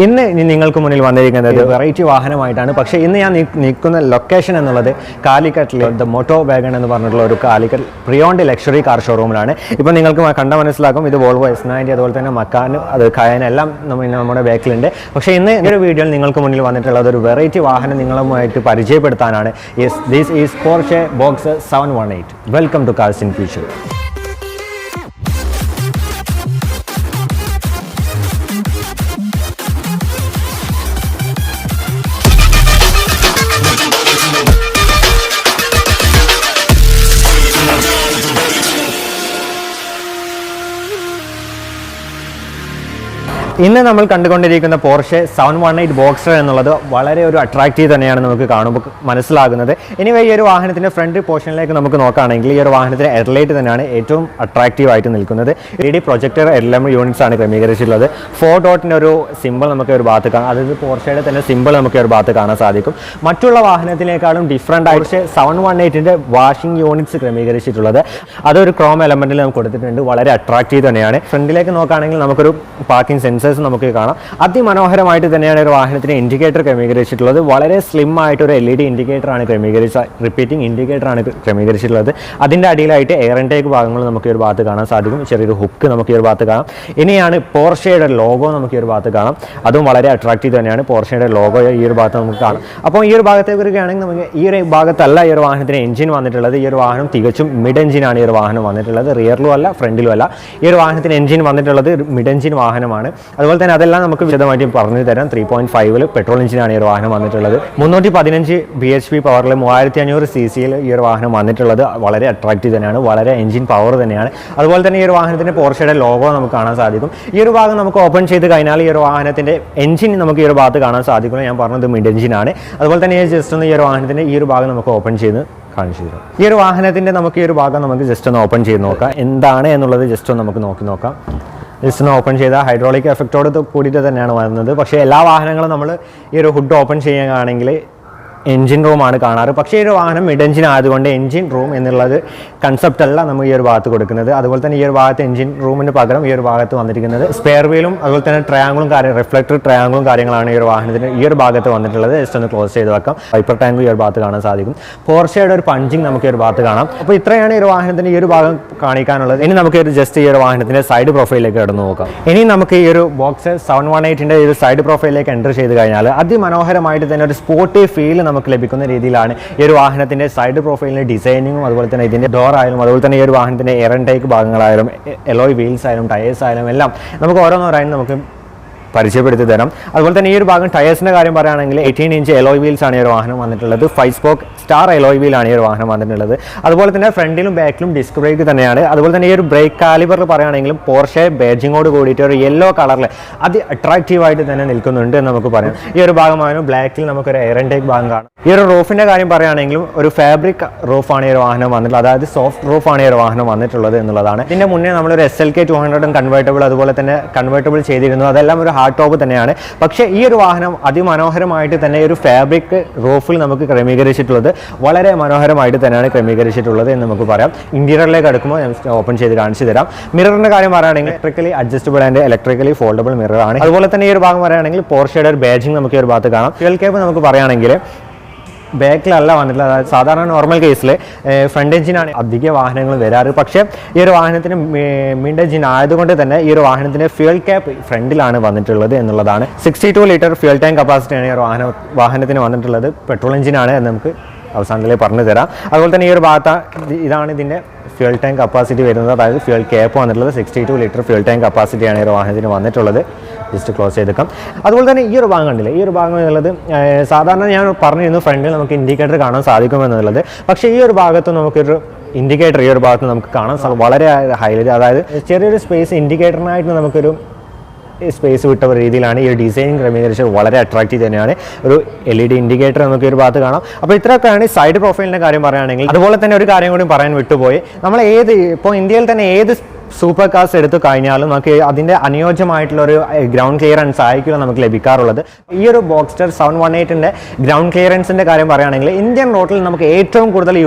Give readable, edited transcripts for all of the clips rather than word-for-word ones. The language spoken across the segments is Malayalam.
ഇന്ന് നിങ്ങൾക്ക് മുന്നിൽ വന്നിരിക്കുന്നത് വെറൈറ്റി വാഹനമായിട്ടാണ്. പക്ഷേ ഇന്ന് ഞാൻ നിൽക്കുന്ന ലൊക്കേഷൻ എന്നുള്ളത് കാലിക്കറ്റിലെ ദ മോട്ടോവാഗൺ എന്ന് പറഞ്ഞിട്ടുള്ള ഒരു കാലിക്കറ്റ് പ്രിയോണ്ട് ലക്ഷറി കാർ ഷോറൂമിലാണ്. ഇപ്പോൾ നിങ്ങൾക്ക് കണ്ടാൽ മനസ്സിലാക്കും ഇത് വോൾവോ S90 അതുപോലെ തന്നെ മക്കാനും അത് കയൻ എല്ലാം നമ്മുടെ ബാക്കിലുണ്ട്. പക്ഷേ ഇന്ന് ഈ ഒരു വീഡിയോയിൽ നിങ്ങൾക്ക് മുന്നിൽ വന്നിട്ടുള്ളത് ഒരു വെറൈറ്റി വാഹനം നിങ്ങളുമായിട്ട് പരിചയപ്പെടുത്താനാണ്. This is Porsche Boxer 718. Welcome to cars in future. ഇന്ന് നമ്മൾ കണ്ടുകൊണ്ടിരിക്കുന്ന Porsche 718 Boxter എന്നുള്ളത് വളരെ ഒരു അട്രാക്റ്റീവ് തന്നെയാണ് നമുക്ക് കാണുമ്പോൾ മനസ്സിലാകുന്നത്. എനിവേ ഈ ഒരു വാഹനത്തിൻ്റെ ഫ്രണ്ട് പോർഷനിലേക്ക് നമുക്ക് നോക്കുകയാണെങ്കിൽ ഈ ഒരു വാഹനത്തിൻ്റെ ഹെഡ്ലൈറ്റ് തന്നെയാണ് ഏറ്റവും അട്രാക്റ്റീവ് ആയിട്ട് നിൽക്കുന്നത്. LED പ്രൊജക്ടർ എല്ലാം യൂണിറ്റ്സ് ആണ് ക്രമീകരിച്ചിട്ടുള്ളത്. 4 ഡോട്ടിൻ്റെ ഒരു സിമ്പിൾ നമുക്ക് ഒരു ഭാഗത്ത് കാണാം. അതായത് പോർഷയുടെ തന്നെ സിമ്പിൾ നമുക്ക് ഒരു ഭാഗത്ത് കാണാൻ സാധിക്കും. മറ്റുള്ള വാഹനത്തിനേക്കാളും ഡിഫറൻ്റ് ആയിട്ട് 718ൻ്റെ വാഷിംഗ് യൂണിറ്റ്സ് ക്രമീകരിച്ചിട്ടുള്ളത് അതൊരു ക്രോം എലമെൻറ്റിൽ നമുക്ക് കൊടുത്തിട്ടുണ്ട്. വളരെ അട്രാക്റ്റീവ് തന്നെയാണ്. ഫ്രണ്ടിലേക്ക് നോക്കുകയാണെങ്കിൽ നമുക്കൊരു പാർക്കിംഗ് സെൻസർ നമുക്ക് കാണാം. അതിമനോഹരമായിട്ട് തന്നെയാണ് ഒരു വാഹനത്തിന് ഇൻഡിക്കേറ്റർ ക്രമീകരിച്ചിട്ടുള്ളത്. വളരെ സ്ലിം ആയിട്ട് ഒരു LED ഇൻഡിക്കേറ്റർ ആണ് റിപ്പീറ്റിംഗ് ഇൻഡിക്കേറ്റർ ആണ് ക്രമീകരിച്ചിട്ടുള്ളത്. അതിൻ്റെ അടിയിലായിട്ട് എയർ ഇൻടേക്ക് ഭാഗങ്ങൾ നമുക്ക് ഒരു ഭാഗത്ത് കാണാൻ സാധിക്കും. ചെറിയൊരു ഹുക്ക് നമുക്ക് ഈ ഒരു ഭാഗത്ത് കാണാം. ഇനിയാണ് പോർഷയുടെ ലോഗോ നമുക്ക് ഈ ഒരു ഭാഗത്ത് കാണാം. അതും വളരെ അട്രാക്റ്റീവ് തന്നെയാണ്. പോർഷയുടെ ലോഗോ ഈ ഒരു ഭാഗത്ത് നമുക്ക് കാണാം. അപ്പോൾ ഈ ഒരു ഭാഗത്തേക്ക് വരികയാണെങ്കിൽ നമുക്ക് ഈ ഒരു ഭാഗത്തല്ല ഈ ഒരു വാഹനത്തിന് എഞ്ചിൻ വന്നിട്ടുള്ളത്. ഈ ഒരു വാഹനം തികച്ചും മിഡ് എഞ്ചിനാണ് ഈ ഒരു വാഹനം വന്നിട്ടുള്ളത്. റിയറിലും അല്ല ഫ്രണ്ടിലും അല്ല. ഈ ഒരു വാഹനത്തിന് എഞ്ചിൻ വന്നിട്ടുള്ളത് മിഡ് എഞ്ചിൻ വാഹനമാണ്. അതുപോലെ തന്നെ അതെല്ലാം നമുക്ക് വിശദമായിട്ട് പറഞ്ഞു തരാം. 3.5 പെട്രോൾ എഞ്ചിനാണ് ഈ ഒരു വാഹനം വന്നിട്ടുള്ളത്. 315 bhp പവറിൽ 3500 cc ഈ ഒരു വാഹനം വന്നിട്ടുള്ളത്. വളരെ അട്രാക്റ്റീവ് തന്നെയാണ്. വളരെ എഞ്ചിൻ പവർ തന്നെയാണ്. അതുപോലെ തന്നെ ഈ ഒരു വാഹനത്തിൻ്റെ പോർഷയുടെ ലോഗോ നമുക്ക് കാണാൻ സാധിക്കും. ഈ ഒരു ഭാഗം നമുക്ക് ഓപ്പൺ ചെയ്ത് കഴിഞ്ഞാൽ ഈ ഒരു വാഹനത്തിൻ്റെ എഞ്ചിൻ നമുക്ക് ഈ ഒരു ഭാഗത്ത് കാണാൻ സാധിക്കും. ഞാൻ പറഞ്ഞത് മിഡ് എഞ്ചിനാണ്. അതുപോലെ തന്നെ ജസ്റ്റ് ഒന്ന് ഈ ഒരു വാഹനത്തിൻ്റെ ഈ ഒരു ഭാഗം നമുക്ക് ഓപ്പൺ ചെയ്ത് കാണിച്ചു തരും. ഈ ഒരു വാഹനത്തിൻ്റെ നമുക്ക് ഈ ഒരു ഭാഗം നമുക്ക് ജസ്റ്റ് ഒന്ന് ഓപ്പൺ ചെയ്ത് നോക്കാം. എന്താണ് എന്നുള്ളത് ജസ്റ്റ് ഒന്ന് നമുക്ക് നോക്കാം. ജസ്റ്റ് ഒന്ന് ഓപ്പൺ ചെയ്താൽ ഹൈഡ്രോളിക് എഫക്റ്റോട് കൂടിയിട്ട് തന്നെയാണ് വരുന്നത്. പക്ഷേ എല്ലാ വാഹനങ്ങളും നമ്മൾ ഈ ഒരു ഹുഡ് ഓപ്പൺ ചെയ്യുകയാണെങ്കിൽ എൻജിൻ റൂമാണ് കാണാറ്. പക്ഷേ ഈ ഒരു വാഹനം മിഡ് എഞ്ചിൻ ആയതുകൊണ്ട് എൻജിൻ റൂം എന്നുള്ളത് കൺസെപ്റ്റ് അല്ല നമ്മൾ ഈ ഒരു ഭാഗത്ത് കൊടുക്കുന്നത്. അതുപോലെ തന്നെ ഈ ഒരു ഭാഗത്ത് എൻജിൻ റൂമിന് പകരം ഈ ഒരു ഭാഗത്ത് വന്നിരിക്കുന്നത് സ്പെയർ വീലും അതുപോലെ തന്നെ ട്രയാങ്കിളും റിഫ്ലക്ടർ ട്രയാങ്കിളും കാര്യങ്ങളാണ് ഈ ഒരു വാഹനത്തിന് ഈ ഒരു ഭാഗത്ത് വന്നിട്ടുള്ളത്. ജസ്റ്റ് ഒന്ന് ക്ലോസ് ചെയ്ത് വെക്കാം. വൈപ്പർ ടാങ്ക് ഈ ഒരു ഭാഗത്ത് കാണാൻ സാധിക്കും. പോർഷയുടെ ഒരു പഞ്ചിങ് നമുക്ക് ഈ ഒരു ഭാഗത്ത് കാണാം. അപ്പോൾ ഇത്രയാണ് ഈ ഒരു വാഹനത്തിന് ഈ ഒരു ഭാഗം കാണിക്കാനുള്ളത്. ഇനി നമുക്ക് ഒരു ജസ്റ്റ് ഈ ഒരു വാഹനത്തിൻ്റെ സൈഡ് പ്രൊഫൈലിലേക്ക് കടന്നു നോക്കാം. ഇനി നമുക്ക് ഈ ഒരു Boxer 718ൻ്റെ ഈ ഒരു സൈഡ് പ്രൊഫൈലിലേക്ക് എൻ്റർ ചെയ്ത് കഴിഞ്ഞാൽ അതിമനോഹരമായിട്ട് തന്നെ ഒരു സ്പോർട്ടി ഫീൽ നമുക്ക് ലഭിക്കുന്ന രീതിയിലാണ് ഈ ഒരു വാഹനത്തിന്റെ സൈഡ് പ്രൊഫൈലിന്റെ ഡിസൈനിങ്ങും അതുപോലെ തന്നെ ഇതിന്റെ ഡോർ ആയാലും അതുപോലെ തന്നെ ഈ ഒരു വാഹനത്തിന്റെ എയർ ഇൻടേക്ക് ഭാഗങ്ങളായാലും എലോയ് വീൽസ് ആയാലും ടയേഴ്സ് ആയാലും എല്ലാം നമുക്ക് ഓരോന്നോരായും നമുക്ക് പരിചയപ്പെടുത്തി തരാം. അതുപോലെ തന്നെ ഈ ഒരു ഭാഗം ടയേഴ്സിൻ്റെ കാര്യം പറയുകയാണെങ്കിൽ 18 ഇഞ്ച് എലോയ് വീൽസ് ആണ് ഈ ഒരു വാഹനം വന്നിട്ടുള്ളത്. 5 സ്പോക്ക് സ്റ്റാർ എലോയ് വീലാണ് ഈ ഒരു വാഹനം വന്നിട്ടുള്ളത്. അതുപോലെ തന്നെ ഫ്രണ്ടിലും ബാക്കിലും ഡിസ്ക് ബ്രേക്ക് തന്നെയാണ്. അതുപോലെ തന്നെ ഈ ഒരു ബ്രേക്ക് കാലിബറിൽ പറയുകയാണെങ്കിലും പോർഷെ ബേജിങ്ങോട് കൂടിയിട്ട് ഒരു യെല്ലോ കളറിൽ അതിഅട്രാക്റ്റീവായിട്ട് തന്നെ നിൽക്കുന്നുണ്ട് എന്ന് നമുക്ക് പറയാം. ഈ ഒരു ഭാഗമായാലും ബ്ലാക്കിൽ നമുക്കൊരു എയർ ഇൻടേക്ക് ഭാഗം കാണാം. ഈ ഒരു റൂഫിൻ്റെ കാര്യം പറയുകയാണെങ്കിലും ഒരു ഫാബ്രിക് റൂഫാണ് ഈ ഒരു വാഹനം വന്നിട്ടുള്ളത്. അതായത് സോഫ്റ്റ് റൂഫാണ് ഈ ഒരു വാഹനം വന്നിട്ടുള്ളത് എന്നുള്ളതാണ്. ഇതിൻ്റെ മുന്നേ നമ്മളൊരു SLK 200 കൺവേർട്ടബിൾ അതുപോലെ തന്നെ കൺവേർട്ടബിൾ ചെയ്തിരുന്നു. അതെല്ലാം ഒരു ഹാർഡ് ടോപ്പ് തന്നെയാണ്. പക്ഷേ ഈ ഒരു വാഹനം അതിമനോഹരമായിട്ട് തന്നെ ഒരു ഫാബ്രിക് റൂഫിൽ നമുക്ക് ക്രമീകരിച്ചിട്ടുള്ളത് വളരെ മനോഹരമായിട്ട് തന്നെയാണ് ക്രമീകരിച്ചിട്ടുള്ളത് എന്ന് നമുക്ക് പറയാം. ഇന്റീരിയറിലേക്ക് അടുക്കുമ്പോൾ ഞാൻ ഓപ്പൺ ചെയ്ത് കാണിച്ചു തരാം. മിററിന്റെ കാര്യം പറയുകയാണെങ്കിൽ electrically adjustable and electrically foldable mirror ആണ്. അതുപോലെ തന്നെ ഈ ഒരു ഭാഗം പറയുകയാണെങ്കിൽ പോർഷയുടെ ഒരു ബാജിങ് നമുക്ക് ഈ ഒരു ഭാഗത്ത് കാണാം. ഫ്യൂൽ ക്യാപ്പ് നമുക്ക് പറയുകയാണെങ്കിൽ ബാക്കിലല്ല വന്നിട്ടുള്ളത്. അതായത് സാധാരണ നോർമൽ കേസിൽ ഫ്രണ്ട് എഞ്ചിനാണ് അധിക വാഹനങ്ങൾ വരാറ്. പക്ഷേ ഈ ഒരു വാഹനത്തിന് മിഡ് എഞ്ചിൻ ആയതുകൊണ്ട് തന്നെ ഈ ഒരു വാഹനത്തിന് ഫ്യൂൽ ക്യാപ്പ് ഫ്രണ്ടിലാണ് വന്നിട്ടുള്ളത് എന്നുള്ളതാണ്. 62 ലിറ്റർ ഫ്യൂൽ ടാങ്ക് കപ്പാസിറ്റിയാണ് ഈ ഒരു വാഹനത്തിന് വന്നിട്ടുള്ളത്. പെട്രോൾ എഞ്ചിനാണ് എന്ന് നമുക്ക് അവസാനത്തിലേ പറഞ്ഞു തരാം. അതുപോലെ തന്നെ ഈ ഒരു ഭാഗത്ത് ഇതാണ് ഇതിൻ്റെ ഫ്യൂൽ ടാങ്ക് കപ്പാസിറ്റി വരുന്നത്. അതായത് ഫ്യൂൽ ക്യാപ്പ് വന്നിട്ടുള്ളത് 62 ലിറ്റർ ഫ്യൂൽ ടാങ്ക് കപ്പാസിറ്റിയാണ് ഈ ഒരു വാഹനത്തിന് വന്നിട്ടുള്ളത്. ജസ്റ്റ് ക്ലോസ് ചെയ്തേക്കാം. അതുപോലെ തന്നെ ഈ ഒരു ഭാഗം കണ്ടില്ലേ, ഈ ഒരു ഭാഗം എന്നുള്ളത് സാധാരണ ഞാൻ പറഞ്ഞിരുന്നു ഫ്രണ്ടിൽ നമുക്ക് ഇൻഡിക്കേറ്റർ കാണാൻ സാധിക്കുമെന്നുള്ളത്. പക്ഷേ ഈ ഒരു ഭാഗത്ത് നമുക്കൊരു ഇൻഡിക്കേറ്റർ ഈ ഒരു ഭാഗത്ത് നമുക്ക് കാണാൻ വളരെ ഹൈലൈറ്റ്, അതായത് ചെറിയൊരു സ്പേസ് ഇൻഡിക്കേറ്ററിനായിട്ട് നമുക്കൊരു സ്പേസ് വിട്ട രീതിയിലാണ് ഈ ഒരു ഡിസൈനിങ് ക്രമീകരിച്ചത്. വളരെ അട്രാക്റ്റീവ് തന്നെയാണ്. ഒരു LED ഇൻഡിക്കേറ്റർ നമുക്ക് ഒരു ഭാഗത്ത് കാണാം. അപ്പോൾ ഇത്രയൊക്കെയാണ് സൈഡ് പ്രൊഫൈലിൻ്റെ കാര്യം പറയുകയാണെങ്കിൽ. അതുപോലെ തന്നെ ഒരു കാര്യം കൂടി പറയാൻ വിട്ടുപോയി. നമ്മൾ ഇപ്പോൾ ഇന്ത്യയിൽ തന്നെ ഏത് സൂപ്പർ കാർസ് എടുത്തു കഴിഞ്ഞാലും നമുക്ക് അതിൻ്റെ അനുയോജ്യമായിട്ടുള്ള ഒരു ഗ്രൗണ്ട് ക്ലിയറൻസ് ആയിരിക്കും നമുക്ക് ലഭിക്കാറുള്ളത്. ഈ ഒരു ബോക്സ്റ്റർ 718ൻ്റെ ഗ്രൗണ്ട് ക്ലിയറൻസിൻ്റെ കാര്യം പറയുകയാണെങ്കിൽ ഇന്ത്യൻ റോഡിൽ നമുക്ക് ഏറ്റവും കൂടുതൽ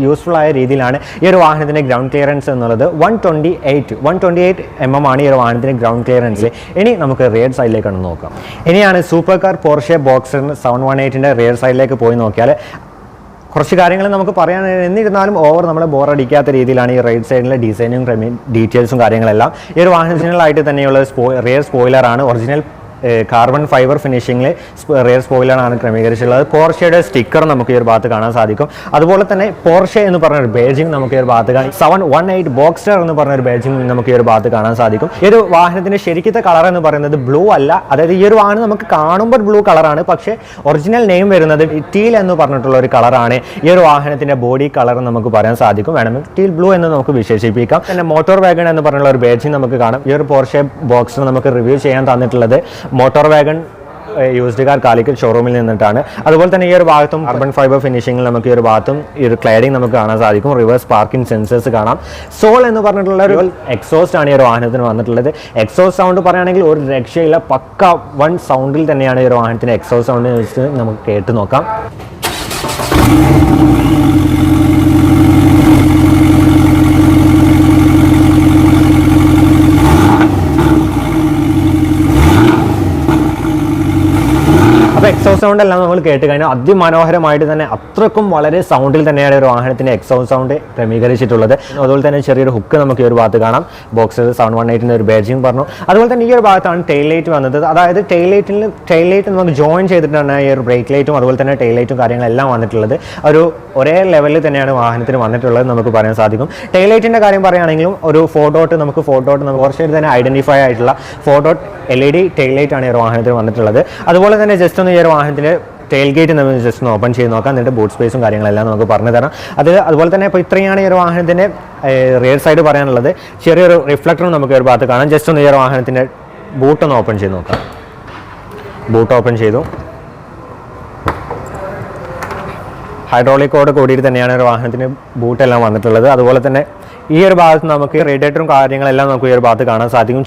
യൂസ്ഫുൾ ആയ രീതിയിലാണ് ഈ ഒരു വാഹനത്തിൻ്റെ ഗ്രൗണ്ട് ക്ലിയറൻസ് എന്നുള്ളത്. 128 mm ആണ് ഈ ഒരു വാഹനത്തിൻ്റെ ഗ്രൗണ്ട് ക്ലിയറൻസ്. ഇനി നമുക്ക് റിയർ സൈഡിലേക്കാണ് നോക്കാം. ഇനിയാണ് സൂപ്പർ കാർ പോർഷെ ബോക്സർ 718ൻ്റെ റിയർ സൈഡിലേക്ക് പോയി നോക്കിയാൽ കുറച്ച് കാര്യങ്ങൾ നമുക്ക് പറയാൻ, എന്നിരുന്നാലും നമ്മളെ ബോറടിക്കാത്ത രീതിയിലാണ് ഈ റൈറ്റ് സൈഡിലെ ഡിസൈനും ഡീറ്റെയിൽസും കാര്യങ്ങളെല്ലാം. ഈ ഒരു വാഹനത്തിനായിട്ട് തന്നെയുള്ള റിയർ സ്പോയിലറാണ്. ഒറിജിനൽ കാർബൺ ഫൈബർ ഫിനിഷിംഗിൽ റിയർ സ്പോയിലറാണ് ക്രമീകരിച്ചിട്ടുള്ളത്. പോർഷയുടെ സ്റ്റിക്കർ നമുക്ക് ഈ ഒരു ഭാഗത്ത് കാണാൻ സാധിക്കും. അതുപോലെ തന്നെ പോർഷെ എന്ന് പറഞ്ഞൊരു ബേജിംഗ് നമുക്ക് ഈ ഒരു ഭാഗത്ത് കാണാം. 718 ബോക്സ്റ്റർ എന്ന് പറഞ്ഞൊരു ബേജിംഗ് നമുക്ക് ഈ ഒരു ഭാഗത്ത് കാണാൻ സാധിക്കും. ഈ ഒരു വാഹനത്തിന്റെ ശരിക്കത്തെ കളർ എന്ന് പറയുന്നത് ബ്ലൂ അല്ല. അതായത് ഈ ഒരു വാഹനം നമുക്ക് കാണുമ്പോൾ ബ്ലൂ കളറാണ്, പക്ഷേ ഒറിജിനൽ നെയിം വരുന്നത് ടീൽ എന്ന് പറഞ്ഞിട്ടുള്ള ഒരു കളറാണ്. ഈ ഒരു വാഹനത്തിന്റെ ബോഡി കളർ നമുക്ക് പറയാൻ സാധിക്കും. വേണമെങ്കിൽ ടീൽ ബ്ലൂ എന്ന് നമുക്ക് വിശേഷിപ്പിക്കാം. പിന്നെ മോട്ടോർ വാഗൺ എന്ന് പറഞ്ഞുള്ള ഒരു ബേജിംഗ് നമുക്ക് കാണാം. ഈ ഒരു പോർഷെ ബോക്സ്റ്റർ നമുക്ക് റിവ്യൂ ചെയ്യാൻ തന്നിട്ടുള്ളത് മോട്ടോർവാഗൺ യൂസ്ഡ് കാർ കാലിക്കറ്റ് ഷോറൂമിൽ നിന്നിട്ടാണ്. അതുപോലെ തന്നെ ഈ ഒരു ഭാഗത്തും കാർബൺ ഫൈബർ ഫിനിഷിംഗിൽ നമുക്ക് ഈ ഒരു ഭാഗത്തും ഈ ഒരു ക്ലാഡിംഗ് നമുക്ക് കാണാൻ സാധിക്കും. റിവേഴ്സ് പാർക്കിംഗ് സെൻസേഴ്സ് കാണാം. സോൾ എന്ന് പറഞ്ഞിട്ടുള്ള ഒരു എക്സോസ്റ്റ് ആണ് ഈ ഒരു വാഹനത്തിന് വന്നിട്ടുള്ളത്. എക്സോസ്റ്റ് സൗണ്ട് പറയുകയാണെങ്കിൽ ഒരു രക്ഷയില്ല, പക്ക 1 സൗണ്ടിൽ തന്നെയാണ് ഈ ഒരു വാഹനത്തിന് എക്സോസ്റ്റ് സൗണ്ട് വെച്ച് നമുക്ക് കേട്ട് നോക്കാം. അപ്പോൾ എക്സോസ്റ്റ് സൗണ്ട് എല്ലാം നമ്മൾ കേട്ട് കഴിഞ്ഞാൽ അതിമനോഹരമായിട്ട് തന്നെ അത്രക്കും വളരെ സൗണ്ടിൽ തന്നെയാണ് ഒരു വാഹനത്തിൻ്റെ എക്സോസ്റ്റ് സൗണ്ട് ക്രമീകരിച്ചിട്ടുള്ളത്. അതുപോലെ തന്നെ ചെറിയൊരു ഹുക്ക് നമുക്ക് ഈ ഒരു ഭാഗത്ത് കാണാം. ബോക്സർ 718ൻ്റെ ഒരു ബേജിംഗ് പറഞ്ഞു. അതുപോലെ തന്നെ ഈ ഒരു ഭാഗത്താണ് ടെയിൽ ലൈറ്റ് വന്നത്. അതായത് ടെയിൽ ലൈറ്റ് നമുക്ക് ജോയിൻ ചെയ്തിട്ടാണ് ഈ ഒരു ബ്രേക്ക് ലൈറ്റും അതുപോലെ തന്നെ ടെയിൽ ലൈറ്റും കാര്യങ്ങളെല്ലാം വന്നിട്ടുള്ളത്. ഒരേ ലെവലിൽ തന്നെയാണ് വാഹനത്തിന് വന്നിട്ടുള്ളത് നമുക്ക് പറയാൻ സാധിക്കും. ടെയിൽ ലൈറ്റിൻ്റെ കാര്യം പറയുകയാണെങ്കിലും ഒരു ഫോട്ടോട്ട് നമുക്ക് കുറച്ച് തന്നെ ഐഡൻറ്റിഫൈ ആയിട്ടുള്ള ഫോട്ടോട്ട് LED ടെയിൽ ലൈറ്റ് ആണ് ഈ ഒരു വാഹനത്തിന് വന്നിട്ടുള്ളത്. അതുപോലെ തന്നെ ജസ്റ്റ് ഒന്ന് ഈ ഒരു വാഹനത്തിൻ്റെ ടെയിൽ ഗേറ്റ് നമുക്ക് ജസ്റ്റ് ഒന്ന് ഓപ്പൺ ചെയ്ത് നോക്കാം. എന്നിട്ട് ബൂട്ട് സ്പേസും കാര്യങ്ങളെല്ലാം നമുക്ക് പറഞ്ഞു തരാം. അതുപോലെ തന്നെ ഇപ്പോൾ ഇത്രയാണ് ഈ ഒരു വാഹനത്തിൻ്റെ റിയർ സൈഡ് പറയാനുള്ളത്. ചെറിയൊരു റിഫ്ലക്ടറും നമുക്ക് ഒരു ഭാഗത്ത് കാണാം. ജസ്റ്റ് ഒന്ന് ഈ ഒരു വാഹനത്തിൻ്റെ ബൂട്ടൊന്ന് ഓപ്പൺ ചെയ്ത് നോക്കാം. ബൂട്ട് ഓപ്പൺ ചെയ്തു. ഹൈഡ്രോളിക്കോട് കൂടിയിട്ട് തന്നെയാണ് ഒരു വാഹനത്തിന് ബൂട്ടെല്ലാം വന്നിട്ടുള്ളത്. അതുപോലെ തന്നെ ഈ ഒരു ഭാഗത്ത് നമുക്ക് റേഡിയേറ്ററും കാര്യങ്ങളെല്ലാം നമുക്ക് ഈ ഒരു ഭാഗത്ത് കാണാൻ സാധിക്കും.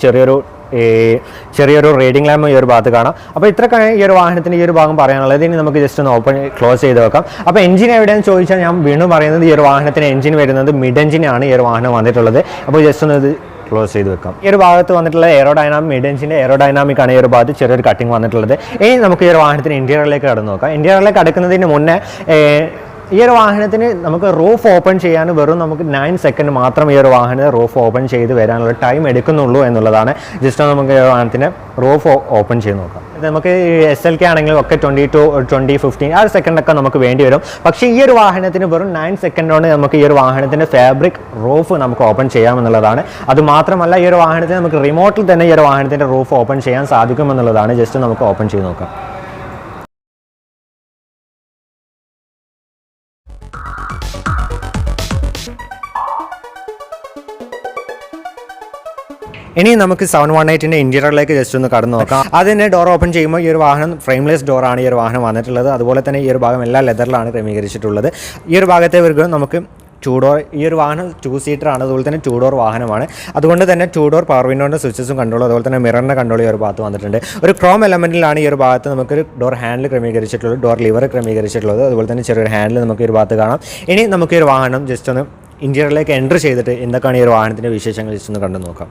ചെറിയൊരു റീഡിംഗ് ലാമ്പ് ഈ ഒരു ഭാഗത്ത് കാണാം. അപ്പോൾ ഇത്രയൊക്കെ ഈ ഒരു വാഹനത്തിൻ്റെ ഈ ഒരു ഭാഗം പറയാനുള്ളത്. ഇനി നമുക്ക് ജസ്റ്റ് ഒന്ന് ക്ലോസ് ചെയ്ത് വെക്കാം. അപ്പോൾ എഞ്ചിൻ എവിടെയെന്ന് ചോദിച്ചാൽ ഞാൻ വീണ്ടും പറയുന്നത് ഈ ഒരു വാഹനത്തിന് എഞ്ചിൻ വരുന്നത് മിഡ് എഞ്ചിനാണ് ഈ ഒരു വാഹനം വന്നിട്ടുള്ളത്. അപ്പോൾ ജസ്റ്റ് ഒന്ന് ഇത് ക്ലോസ് ചെയ്ത് വെക്കാം. ഈ ഒരു ഭാഗത്ത് വന്നിട്ടുള്ള മിഡ് എഞ്ചിൻ്റെ എയറോഡൈനാമിക് ആണ് ഈ ഒരു ഭാഗത്ത് ചെറിയൊരു കട്ടിങ് വന്നിട്ടുള്ളത്. ഇനി നമുക്ക് ഈ ഒരു വാഹനത്തിന് ഇന്റീരിയറിലേക്ക് കടന്നു നോക്കാം. ഇന്റീരിയറിലേക്ക് കടക്കുന്നതിന് മുന്നേ ഈ ഒരു വാഹനത്തിന് നമുക്ക് റൂഫ് ഓപ്പൺ ചെയ്യാൻ വെറും നമുക്ക് 9 സെക്കൻഡ് മാത്രം ഈ ഒരു വാഹനം റൂഫ് ഓപ്പൺ ചെയ്ത് വരാനുള്ള ടൈം എടുക്കുന്നുള്ളൂ എന്നുള്ളതാണ്. ജസ്റ്റ് വാഹനത്തിന് റൂഫ് ഓപ്പൺ ചെയ്ത് നോക്കാം. ഇത് നമുക്ക് SLK ആണെങ്കിലും ഒക്കെ 20 to 15 ആ ഒരു സെക്കൻഡൊക്കെ നമുക്ക് വേണ്ടി വരും. പക്ഷേ ഈ ഒരു വാഹനത്തിന് വെറും 9 സെക്കൻഡ് കൊണ്ട് നമുക്ക് ഈ ഒരു വാഹനത്തിൻ്റെ ഫാബ്രിക് റൂഫ് നമുക്ക് ഓപ്പൺ ചെയ്യാമെന്നുള്ളതാണ്. അതുമാത്രമല്ല ഈ ഒരു വാഹനത്തിന് നമുക്ക് റിമോട്ടിൽ തന്നെ ഈ ഒരു വാഹനത്തിൻ്റെ റൂഫ് ഓപ്പൺ ചെയ്യാൻ സാധിക്കുമെന്നുള്ളതാണ്. ജസ്റ്റ് നമുക്ക് ഓപ്പൺ ചെയ്ത് നോക്കാം. ഇനി നമുക്ക് 718ൻ്റെ ഇന്റീരിയറിലേക്ക് ജസ്റ്റ് ഒന്ന് കടന്നു നോക്കാം. അതിന് ഡോർ ഓപ്പൺ ചെയ്യുമ്പോൾ ഈ ഒരു വാഹനം ഫ്രെയിംലെസ് ഡോറാണ് ഈ ഒരു വാഹനം വന്നിട്ടുള്ളത്. അതുപോലെ തന്നെ ഈ ഒരു ഭാഗം എല്ലാ ലെതറിലാണ് ക്രമീകരിച്ചിട്ടുള്ളത്. ഈ ഒരു ഭാഗത്തെ നമുക്ക് 2 ഡോർ, ഈ ഒരു വാഹനം 2 സീറ്ററാണ്. അതുപോലെ തന്നെ 2 ഡോർ വാഹനമാണ്. അതുകൊണ്ട് തന്നെ 2 ഡോർ പവർ വിൻഡോൻ്റെ സ്വിച്ചസും കൺട്രോളും അതുപോലെ തന്നെ മിററിൻ്റെ കൺട്രോൾ ഈ ഒരു ഭാഗത്ത് വന്നിട്ടുണ്ട്. ഒരു ക്രോം എലമെൻറ്റിലാണ് ഈ ഒരു ഭാഗത്ത് നമുക്കൊരു ഡോർ ഹാൻഡിൽ ക്രമീകരിച്ചിട്ടുള്ളത്, ഡോർ ലിവർ ക്രമീകരിച്ചിട്ടുള്ളത്. അതുപോലെ തന്നെ ചെറിയൊരു ഹാൻഡിൽ നമുക്ക് ഈ ഒരു ഭാഗത്ത് കാണാം. ഇനി നമുക്ക് ഈ ഒരു വാഹനം ജസ്റ്റ് ഒന്ന് ഇന്റീരിയറിലേക്ക് എൻ്റർ ചെയ്തിട്ട് എന്തൊക്കെയാണ് ഈ ഒരു വാഹനത്തിൻ്റെ വിശേഷങ്ങൾ ജസ്റ്റ് ഒന്ന് കണ്ടു നോക്കാം.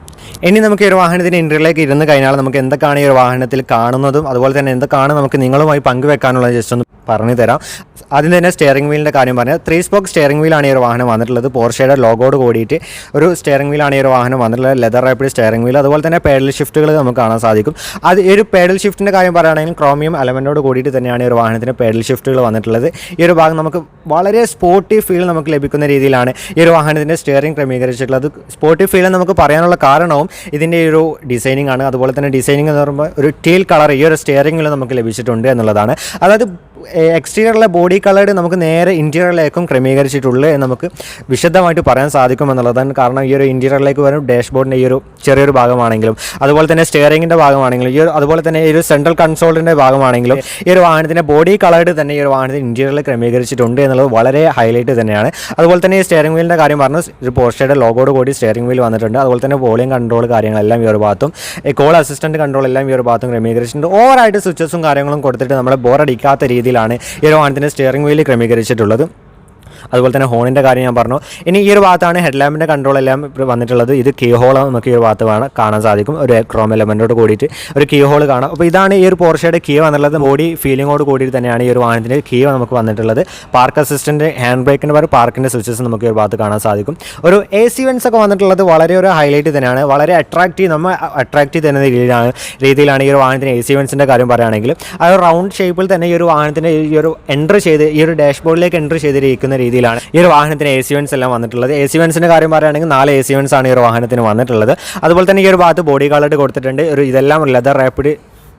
ഇനി നമുക്ക് ഈ ഒരു വാഹനത്തിൻ്റെ ഇന്റീരിയറിലേക്ക് ഇരുന്ന് കഴിഞ്ഞാൽ നമുക്ക് എന്തൊക്കെയാണ് ഈ ഒരു വാഹനത്തിൽ കാണുന്നതും അതുപോലെ തന്നെ എന്തൊക്കെയാണ് നമുക്ക് നിങ്ങളുമായി പങ്കുവെക്കാനുള്ളത് ജസ്റ്റ് ഒന്ന് പറഞ്ഞു തരാം. ആദ്യം തന്നെ സ്റ്റിയറിംഗ് വീലിൻ്റെ കാര്യം പറഞ്ഞാൽ 3 സ്പോക്ക് സ്റ്റിയറിംഗ് വീലാണ് ഈ ഒരു വാഹനം വന്നിട്ടുള്ളത്. പോർഷയുടെ ലോഗോട് കൂടിയിട്ട് ഒരു സ്റ്റിയറിംഗ് വീലാണ് ഈ ഒരു വാഹനം വന്നിട്ടുള്ളത്. Leather rapid steering wheel. അതുപോലെ തന്നെ പേഡൽ ഷിഫ്റ്റുകൾ നമുക്ക് കാണാൻ സാധിക്കും. ഈ ഒരു പേഡൽ ഷിഫ്റ്റിൻ്റെ കാര്യം പറയുകയാണെങ്കിൽ ക്രോമിയം എലമെൻറ്റോട് കൂടിയിട്ട് തന്നെയാണ് ഈ ഒരു വാഹനത്തിന് പേഡൽ ഷിഫ്റ്റുകൾ വന്നിട്ടുള്ളത്. ഈ ഒരു ഭാഗം നമുക്ക് വളരെ സ്പോർട്ടി ഫീൽ നമുക്ക് ലഭിക്കുന്ന രീതിയിലാണ് ഈ ഒരു വാഹനത്തിൻ്റെ സ്റ്റിയറിംഗ് ക്രമീകരിച്ചിട്ടുള്ളത്. സ്പോർട്ടി ഫീൽ നമുക്ക് പറയാനുള്ള കാരണവും ഇതിൻ്റെ ഒരു ഡിസൈനിങ് ആണ്. അതുപോലെ തന്നെ ഡിസൈനിങ് എന്ന് പറയുമ്പോൾ ഒരു ടീൽ കളർ ഈ ഒരു സ്റ്റിയറിംഗിൽ നമുക്ക് ലഭിച്ചിട്ടുണ്ട് എന്നുള്ളതാണ്. അതായത് എക്സ്റ്റീരിയറിലെ ബോഡി കളേഡ് നമുക്ക് നേരെ ഇൻറ്റീരിയറിലേക്കും ക്രമീകരിച്ചിട്ടുള്ളൂ എന്ന് നമുക്ക് വിശദമായിട്ട് പറയാൻ സാധിക്കുമെന്നുള്ളതാണ്. കാരണം ഈ ഒരു ഇൻറ്റീരിയറിലേക്ക് വരും ഡാഷ്ബോർഡിൻ്റെ ഈ ഒരു ചെറിയൊരു ഭാഗമാണെങ്കിലും അതുപോലെ തന്നെ സ്റ്റിയറിംഗിൻ്റെ ഭാഗമാണെങ്കിലും അതുപോലെ തന്നെ ഈ ഒരു സെൻട്രൽ കൺസോളിൻ്റെ ഭാഗമാണെങ്കിലും ഈ ഒരു വാഹനത്തിൻ്റെ ബോഡി കളേഡ് തന്നെ ഈ ഒരു വാഹനത്തിന് ഇൻറ്റീരിയറിൽ ക്രമീകരിച്ചിട്ടുണ്ട് എന്നുള്ളത് വളരെ ഹൈലൈറ്റ് തന്നെയാണ്. അതുപോലെ തന്നെ ഈ സ്റ്റിയറിംഗ് വീലിൻ്റെ കാര്യം പറഞ്ഞു, ഒരു പോർഷയുടെ ലോഗോട് കൂടി സ്റ്റിയറിംഗ് വീൽ വന്നിട്ടുണ്ട്. അതുപോലെ തന്നെ വോളിയം കൺട്രോൾ കാര്യങ്ങളെല്ലാം ഈ ഒരു ഭാഗത്തും കോൾ അസിസ്റ്റൻറ്റ് കൺട്രോൾ എല്ലാം ഈ ഒരു ഭാഗത്തും ക്രമീകരിച്ചിട്ടുണ്ട്. ഓവറായിട്ട് സ്വിച്ചസും കാര്യങ്ങളും കൊടുത്തിട്ട് നമ്മളെ ബോറടിക്കാത്ത രീതിയിലാണ് ഈ ഒരു വാഹനത്തിൻ്റെ സ്റ്റിയറിംഗ് വീൽ ക്രമീകരിച്ചിട്ടുള്ളത്. അതുപോലെ തന്നെ ഹോണിൻ്റെ കാര്യം ഞാൻ പറഞ്ഞു. ഇനി ഈ ഒരു ഭാഗത്താണ് ഹെഡ്ലാമ്പിൻ്റെ കൺട്രോൾ എല്ലാം വന്നിട്ടുള്ളത്. ഇത് കീ ഹോൾ നമുക്ക് ഈ ഒരു ഭാഗത്ത് കാണാൻ സാധിക്കും. ഒരു ക്രോം എലമെൻറ്റോട് കൂടിയിട്ട് ഒരു കീ ഹോൾ കാണാം. അപ്പോൾ ഇതാണ് ഈ ഒരു പോർഷയുടെ കീ വന്നിട്ടുള്ളത്. ബോഡി ഫീലിങ്ങോട് കൂടിയിട്ട് തന്നെയാണ് ഈ ഒരു വാഹനത്തിൻ്റെ കീ നമുക്ക് വന്നിട്ടുള്ളത്. പാർക്ക് അസിസ്റ്റൻറ്റ്, ഹാൻഡ് ബ്രേക്കിൻ്റെ പകരം പാർക്കിൻ്റെ സ്വിച്ചസ് നമുക്ക് ഈ ഒരു ഭാഗത്ത് കാണാൻ സാധിക്കും. ഒരു AC വെൻസ് ഒക്കെ വന്നിട്ടുള്ളത് വളരെ ഒരു ഹൈലൈറ്റ് തന്നെയാണ്. വളരെ നമ്മൾ അട്രാക്റ്റീവ് തരുന്ന രീതിയിലാണ് ഈ ഒരു വാഹനത്തിന് AC വെൻസിൻ്റെ കാര്യം പറയുകയാണെങ്കിൽ ആ ഒരു റൗണ്ട് ഷേപ്പിൽ തന്നെ ഈ ഒരു വാഹനത്തിൻ്റെ ഈ ഒരു ഈ ഒരു ഡാഷ്ബോർഡിലേക്ക് എൻട്രി ചെയ്തിരിക്കുന്ന രീതിയിലാണ് ഈ ഒരു വാഹനത്തിന് AC വെൻസ് എല്ലാം വന്നിട്ടുള്ളത്. AC വെൻസിൻ്റെ കാര്യം പറയുകയാണെങ്കിൽ 4 AC വെൻസ് ആണ് ഈ ഒരു വാഹനത്തിന് വന്നിട്ടുള്ളത്. അതുപോലെ തന്നെ ഈ ഒരു ഭാഗത്ത് ബോഡി കളേഡ് കൊടുത്തിട്ടുണ്ട്. ഇതെല്ലാം ലെതർ റാപ്പിഡ്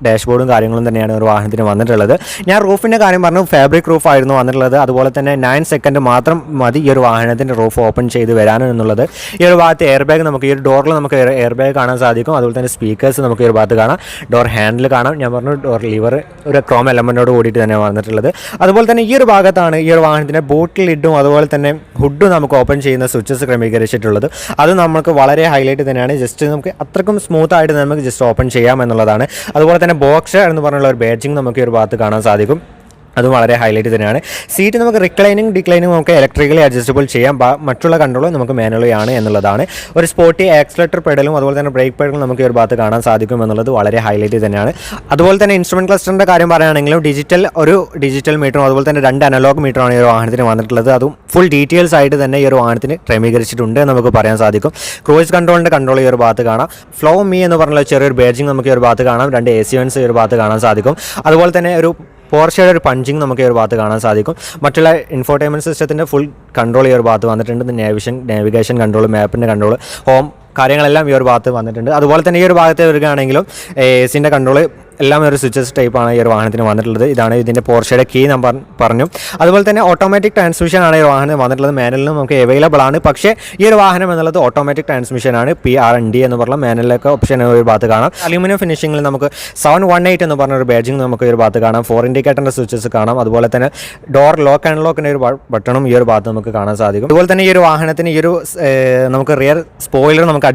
ഡാഷ്ബോർഡും കാര്യങ്ങളും തന്നെയാണ് ഒരു വാഹനത്തിന് വന്നിട്ടുള്ളത്. ഞാൻ റൂഫിൻ്റെ കാര്യം പറഞ്ഞു, ഫാബ്രിക് റൂഫ് ആയിരുന്നു വന്നിട്ടുള്ളത്. അതുപോലെ തന്നെ 9 സെക്കൻഡ് മാത്രം മതി ഈ ഒരു വാഹനത്തിൻ്റെ റൂഫ് ഓപ്പൺ ചെയ്ത് വരാനെന്നുള്ളത്. ഈ ഒരു ഭാഗത്ത് എയർ ബാഗ് നമുക്ക് ഈ ഒരു ഡോറിൽ നമുക്ക് എയർ ബാഗ് കാണാൻ സാധിക്കും. അതുപോലെ തന്നെ സ്പീക്കേഴ്സ് നമുക്ക് ഈ ഒരു ഭാഗത്ത് കാണാം. ഡോർ ഹാൻഡിൽ കാണാം. ഞാൻ പറഞ്ഞു ഡോർ ലിവർ ഒരു ക്രോം എലമെൻറ്റോട് കൂടിയിട്ട് തന്നെയാണ് വന്നിട്ടുള്ളത്. അതുപോലെ തന്നെ ഈ ഒരു ഭാഗത്താണ് ഈ ഒരു വാഹനത്തിൻ്റെ ബൂട്ട് ലിഡും അതുപോലെ തന്നെ ഹുഡും നമുക്ക് ഓപ്പൺ ചെയ്യുന്ന സ്വിച്ചസ് ക്രമീകരിച്ചിട്ടുള്ളത്. അത് നമുക്ക് വളരെ ഹൈലൈറ്റ് തന്നെയാണ്. ജസ്റ്റ് നമുക്ക് അത്രക്കും സ്മൂത്ത് ആയിട്ട് നമുക്ക് ജസ്റ്റ് ഓപ്പൺ ചെയ്യാം എന്നുള്ളതാണ്. അതുപോലെ തന്നെ ബോക്സർ എന്ന് പറഞ്ഞുള്ള ഒരു ബാഡ്ജിങ് നമുക്ക് ഈ ഒരു ഭാഗത്ത് കാണാൻ സാധിക്കും. അതും വളരെ ഹൈലൈറ്റ് തന്നെയാണ്. സീറ്റ് നമുക്ക് റിക്ലൈനിങ് ഡിക്ലൈനിങ് നമുക്ക് ഇലക്ട്രിക്കലി അഡ്ജസ്റ്റബിൾ ചെയ്യാം. മറ്റുള്ള കൺട്രോൾ നമുക്ക് മാനുവലി ആണ് എന്നുള്ളതാണ്. ഒരു സ്പോർട്ടി ആക്സിലേറ്റർ പെഡലും അതുപോലെ തന്നെ ബ്രേക്ക് പെഡലും നമുക്ക് ഈ ഒരു ഭാഗത്ത് കാണാൻ സാധിക്കും എന്നുള്ളത് വളരെ ഹൈലൈറ്റ് തന്നെയാണ്. അതുപോലെ തന്നെ ഇൻസ്ട്രുമെൻറ്റ് ക്ലസ്റ്ററിൻ്റെ കാര്യം പറയുകയാണെങ്കിലും ഡിജിറ്റൽ മീറ്ററും അതുപോലെ തന്നെ 2 അനലോഗ് മീറ്ററാണ് ഈ ഒരു വാഹനത്തിന് വന്നിട്ടുള്ളത്. അതും ഫുൾ ഡീറ്റെയിൽസ് ആയിട്ട് തന്നെ ഈ ഒരു വാഹനത്തിന് ക്രമീകരിച്ചിട്ടുണ്ട് എന്ന് നമുക്ക് പറയാൻ സാധിക്കും. ക്രൂയിസ് കൺട്രോളിൻ്റെ കൺട്രോൾ ഈ ഒരു ഭാഗത്ത് കാണാം. ഫ്ലോ മീ എന്ന് പറഞ്ഞുള്ള ചെറിയൊരു ബേഡ്ജിങ് നമുക്ക് ഈ ഒരു ഭാഗത്ത് കാണാം. 2 AC വെൻസ് ഈ ഒരു ഭാഗത്ത് കാണാൻ സാധിക്കും. അതുപോലെ തന്നെ ഒരു പോർഷയുടെ ഒരു പഞ്ചിങ് നമുക്ക് ഈ ഒരു ഭാഗത്ത് കാണാൻ സാധിക്കും. മറ്റുള്ള ഇൻഫോർടൈൻമെൻറ്റ് സിസ്റ്റത്തിൻ്റെ ഫുൾ കൺട്രോൾ ഈ ഒരു ഭാഗത്ത് വന്നിട്ടുണ്ട്. നാവിഗേഷൻ കൺട്രോൾ, മാപ്പിൻ്റെ കൺട്രോൾ, ഹോം കാര്യങ്ങളെല്ലാം ഈ ഒരു ഭാഗത്ത് വന്നിട്ടുണ്ട്. അതുപോലെ തന്നെ ഈ ഒരു ഭാഗത്ത് വരികയാണെങ്കിലും AC കൺട്രോൾ എല്ലാം ഒരു സ്വിച്ചസ് ടൈപ്പാണ് ഈ ഒരു വാഹനത്തിന് വന്നിട്ടുള്ളത്. ഇതാണ് ഇതിൻ്റെ പോർഷയുടെ കീ നമ്പർ പറഞ്ഞു. അതുപോലെ തന്നെ ഓട്ടോമാറ്റിക് ട്രാൻസ്മിഷൻ ആണ് ഈ വാഹനം വന്നിട്ടുള്ളത്. മാനുവലിനും നമുക്ക് അവൈലബിൾ ആണ്. പക്ഷേ ഈ ഒരു വാഹനം എന്നുള്ളത് ഓട്ടോമാറ്റിക് ട്രാൻസ്മിഷൻ ആണ്. PRND എന്ന് പറഞ്ഞ മാനുവലിലൊക്കെ ഓപ്ഷൻ ഒരു ഭാഗത്ത് കാണാം. അലൂമിനിയം ഫിനിഷിങ്ങിൽ നമുക്ക് 718 എന്ന് പറഞ്ഞ ഒരു ബാഡ്ജിങ് നമുക്ക് ഈ ഒരു ഭാഗത്ത് കാണാം. 4 ഇൻഡിക്കേറ്ററിൻ്റെ സ്വിച്ചസ് കാണാം. അതുപോലെ തന്നെ ഡോർ ലോക്ക് ആൻഡ് ലോക്കിൻ്റെ ഒരു ബട്ടണും ഈ ഒരു ഭാഗത്ത് നമുക്ക് കാണാൻ സാധിക്കും. അതുപോലെ തന്നെ ഈ ഒരു വാഹനത്തിന് ഈ ഒരു നമുക്ക് റിയർ സ്പോയിലർ നമുക്ക്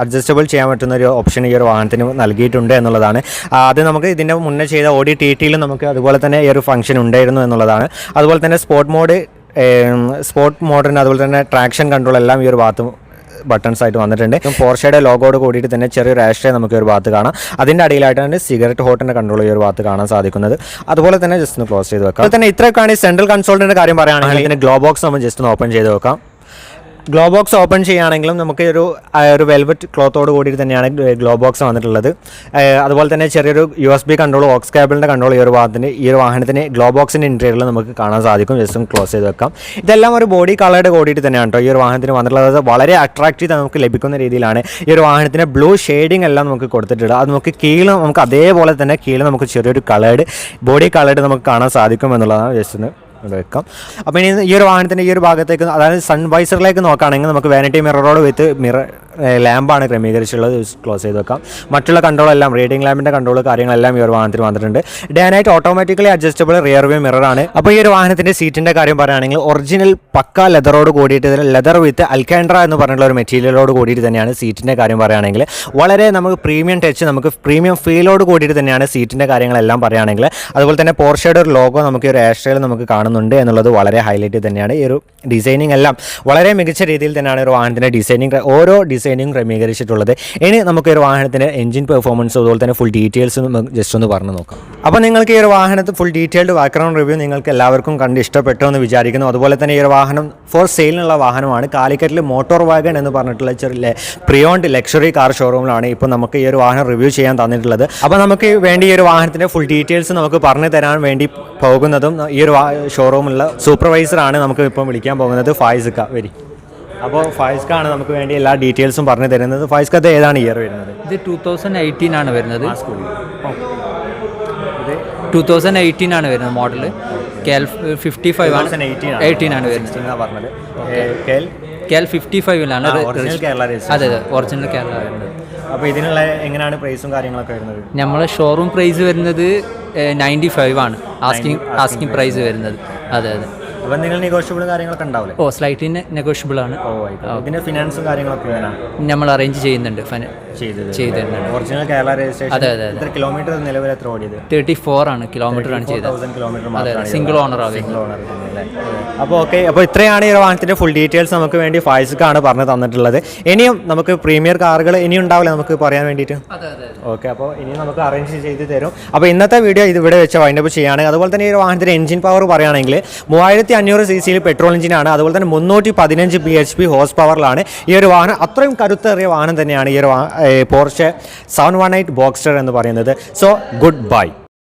അഡ്ജസ്റ്റബിൾ ചെയ്യാൻ പറ്റുന്ന ഒരു ഓപ്ഷൻ ഈ ഒരു വാഹനത്തിന് നൽകിയിട്ടുണ്ട് എന്നുള്ളതാണ്. അത് നമുക്ക് ഇതിൻ്റെ മുന്നേ ചെയ്ത Audi TTയിൽ നമുക്ക് അതുപോലെ തന്നെ ഈ ഒരു ഫംഗ്ഷൻ ഉണ്ടായിരുന്നു എന്നുള്ളതാണ്. അതുപോലെ തന്നെ സ്പോർട്ട് മോഡിന് അതുപോലെ തന്നെ ട്രാക്ഷൻ കൺട്രോൾ എല്ലാം ഈ ഒരു ഭാഗത്ത് ബട്ടൺസ് ആയിട്ട് വന്നിട്ടുണ്ട്. പോർഷയുടെ ലോഗോട് കൂടിയിട്ട് തന്നെ ചെറിയൊരു ആഷ്ട്രേ നമുക്ക് ഒരു ഭാഗത്ത് കാണാം. അതിൻ്റെ അടിയിലായിട്ടാണ് സിഗരറ്റ് ഹോട്ടിൻ്റെ കൺട്രോൾ ഈ ഒരു ഭാഗത്ത് കാണാൻ സാധിക്കുന്നത്. അതുപോലെ തന്നെ ജസ്റ്റ് ഒന്ന് ക്ലോസ് ചെയ്ത് വെക്കാം. അതുപോലെ തന്നെ ഇത്രയൊക്കെയാണ് സെൻട്രൽ കൺസോളിൻ്റെ കാര്യം പറയുകയാണെങ്കിൽ ഇതിൻ്റെ ഗ്ലോ ബോക്സ് നമ്മൾ ജസ്റ്റ് ഒന്ന് ഓപ്പൺ ചെയ്ത് വെക്കാം. ഗ്ലോ ബോക്സ് ഓപ്പൺ ചെയ്യുകയാണെങ്കിലും നമുക്ക് ഒരു വെൽവെറ്റ് ക്ലോത്തോട് കൂടിയിട്ട് തന്നെയാണ് ഗ്ലോ ബോക്സ് വന്നിട്ടുള്ളത്. അതുപോലെ തന്നെ ചെറിയൊരു USB കൺട്രോൾ, ഓക്സ് കേബിളിൻ്റെ കൺട്രോൾ ഈ ഒരു വാഹനത്തിന് ഗ്ലോ ബോക്സിൻ്റെ ഇൻറ്റീരിയറിൽ നമുക്ക് കാണാൻ സാധിക്കും. ജസ്റ്റ് ക്ലോസ് ചെയ്ത് വെക്കാം. ഇതെല്ലാം ഒരു ബോഡി കളേർഡ് കൂടിയിട്ട് തന്നെയാണ് കേട്ടോ ഈ ഒരു വാഹനത്തിന് വന്നിട്ടുള്ളത്. വളരെ അട്രാക്റ്റീവ് നമുക്ക് ലഭിക്കുന്ന രീതിയിലാണ് ഈ ഒരു വാഹനത്തിന് ബ്ലൂ ഷെയ്ഡിങ് എല്ലാം നമുക്ക് കൊടുത്തിട്ടുണ്ട്. അത് നമുക്ക് നമുക്ക് അതേപോലെ തന്നെ നമുക്ക് ചെറിയൊരു ബോഡി കളേർഡ് നമുക്ക് കാണാൻ സാധിക്കും എന്നുള്ളതാണ് ജസ്റ്റ് വെക്കാം. അപ്പോൾ ഇനി ഈ ഒരു വാഹനത്തിൻ്റെ ഈ ഒരു ഭാഗത്തേക്ക്, അതായത് സൺവൈസറിലേക്ക് നോക്കുകയാണെങ്കിൽ നമുക്ക് വാനിറ്റി മിററോട് വിത്ത് ലാമ്പാണ് ക്രമീകരിച്ചുള്ളത്. ക്ലോസ് ചെയ്ത് വെക്കാം. മറ്റുള്ള കൺട്രോൾ എല്ലാം റീഡിംഗ് ലാമ്പിൻ്റെ കൺട്രോൾ കാര്യങ്ങളെല്ലാം ഈ ഒരു വാഹനത്തിന് വന്നിട്ടുണ്ട്. Day and night automatically adjustable rear view മിററാണ്. അപ്പോൾ ഈ ഒരു വാഹനത്തിൻ്റെ സീറ്റിൻ്റെ കാര്യം പറയുകയാണെങ്കിൽ ഒറിജിനൽ പക്ക ലെതറോട് കൂടിയിട്ട് ലെതർ വിത്ത് അൽക്കാൻഡ്ര എന്ന് പറഞ്ഞിട്ടുള്ള ഒരു മെറ്റീരിയലോട് കൂടിയിട്ട് തന്നെയാണ് സീറ്റിൻ്റെ കാര്യം പറയുകയാണെങ്കിൽ വളരെ നമുക്ക് പ്രീമിയം ടച്ച്, നമുക്ക് പ്രീമിയം ഫീലോട് കൂടിയിട്ട് തന്നെയാണ് സീറ്റിൻ്റെ കാര്യങ്ങളെല്ലാം പറയുകയാണെങ്കിൽ. അതുപോലെ തന്നെ പോർഷയുടെ ഒരു ലോഗോ നമുക്ക് ഒരു ആഷ്ട്രയിൽ നമുക്ക് കാണുന്നുണ്ട് എന്നുള്ളത് വളരെ ഹൈലൈറ്റ് തന്നെയാണ്. ഈ ഒരു ഡിസൈനിങ് എല്ലാം വളരെ മികച്ച രീതിയിൽ തന്നെയാണ് ഒരു വാഹനത്തിൻ്റെ ഓരോ ഡിസൈനിങ് ക്രമീകരിച്ചിട്ടുള്ളത്. ഇനി നമുക്ക് ഒരു വാഹനത്തിൻ്റെ എഞ്ചിൻ പെർഫോമൻസ് അതുപോലെ തന്നെ ഫുൾ ഡീറ്റെയിൽസ് ജസ്റ്റ് ഒന്ന് പറഞ്ഞു നോക്കാം. അപ്പോൾ നിങ്ങൾക്ക് ഈ ഒരു വാഹനത്തിൽ ഫുൾ ഡീറ്റെയിൽഡ് ബാക്ക്ഗ്രൗണ്ട് റിവ്യൂ നിങ്ങൾക്ക് എല്ലാവർക്കും കണ്ട് ഇഷ്ടപ്പെട്ടു എന്ന് വിചാരിക്കുന്നു. അതുപോലെ തന്നെ ഈ ഒരു വാഹനം ഫോർ സെയിലിനുള്ള വാഹനമാണ്. കാലിക്കറ്റിൽ Motorwagon എന്ന് പറഞ്ഞിട്ടുള്ള ചെറിയ പ്രിയോണ്ട് ലക്ഷറി കാർ ഷോറൂമിലാണ് ഇപ്പോൾ നമുക്ക് ഈ ഒരു വാഹനം റിവ്യൂ ചെയ്യാൻ തന്നിട്ടുള്ളത്. അപ്പോൾ നമുക്ക് വേണ്ടി ഈ ഒരു വാഹനത്തിൻ്റെ ഫുൾ ഡീറ്റെയിൽസ് നമുക്ക് പറഞ്ഞു തരാൻ വേണ്ടി പോകുന്നതും ഈ ഒരു ഷോറൂമിലുള്ള സൂപ്പർവൈസറാണ് നമുക്ക് ഇപ്പം വിളിക്കാൻ പോകുന്നത്. ഫായിസ്ക്ക വരി. അപ്പോൾ ഫായിസ്ക്കാണ് നമുക്ക് വേണ്ടി എല്ലാ ഡീറ്റെയിൽസും പറഞ്ഞു തരുന്നത്. ഫായിസ്ക്ക, അത് ഏതാണ് ഇയർ വരുന്നത്? ഇത് 2018 ആണ് വരുന്നത്. 2018 ആണ് വരുന്നത് മോഡൽ. KL 55 ആണ്, 18 ആണ് വരുന്നത്. KL 55ലാണ്. അതെ ഒറിജിനൽ കേരള വരുന്നത്. അപ്പോൾ ഇതിനുള്ള എങ്ങനെയാണ് പ്രൈസും കാര്യങ്ങളൊക്കെ വരുന്നത്? നമ്മളെ ഷോറൂം പ്രൈസ് വരുന്നത് 95 ആണ് ആസ്കിംഗ് പ്രൈസ് വരുന്നത്. അതെ. അപ്പോൾ നിങ്ങൾ നെഗോഷ്യബിൾ കാര്യങ്ങളൊക്കെ ഉണ്ടാവില്ലേ? സ്ലൈറ്റ്ലി നെഗോഷ്യബിൾ ആണ്. ഇതിന്റെ ഫിനാൻസും കാര്യങ്ങളൊക്കെ നമ്മൾ അറേഞ്ച് ചെയ്യുന്നുണ്ട്. Original Kerala registration. അതെ. എത്ര കിലോമീറ്റർ നിലവിൽ എത്ര ഓടിയത്? 34 ആണ് കിലോമീറ്റർ ആണ് ചെയ്തത്. സിംഗിൾ ഓണർ ആണ്. അപ്പോൾ ഓക്കെ, അപ്പോൾ ഇത്രയാണ് ഈ വാഹനത്തിന്റെ ഫുൾ ഡീറ്റെയിൽസ് നമുക്ക് വേണ്ടി ഫായിസ്ക്കാണ് പറഞ്ഞു തന്നിട്ടുള്ളത്. ഇനിയും നമുക്ക് പ്രീമിയർ കാറുകൾ ഇനിയും ഉണ്ടാവില്ല നമുക്ക് പറയാൻ വേണ്ടിയിട്ട്. ഓക്കെ, അപ്പോൾ ഇനിയും നമുക്ക് അറേഞ്ച് ചെയ്ത് തരും. അപ്പോൾ ഇന്നത്തെ വീഡിയോ ഇവിടെ വെച്ച് വൈൻഡപ്പ് ചെയ്യാണ്. അതുപോലെ തന്നെ ഈ ഒരു വാഹനത്തിന്റെ എഞ്ചിൻ പവർ പറയുകയാണെങ്കിൽ 3500 cc പെട്രോൾ എഞ്ചിനാണ്. അതുപോലെ തന്നെ 315 bhp ഹോഴ്സ് പവറിലാണ് ഈ ഒരു വാഹനം. അത്രയും കരുത്തേറിയ വാഹനം തന്നെയാണ് ഈ ഒരു പോർഷെ 718 ബോക്സ്റ്റർ എന്ന് പറയുന്നത്. So good bye.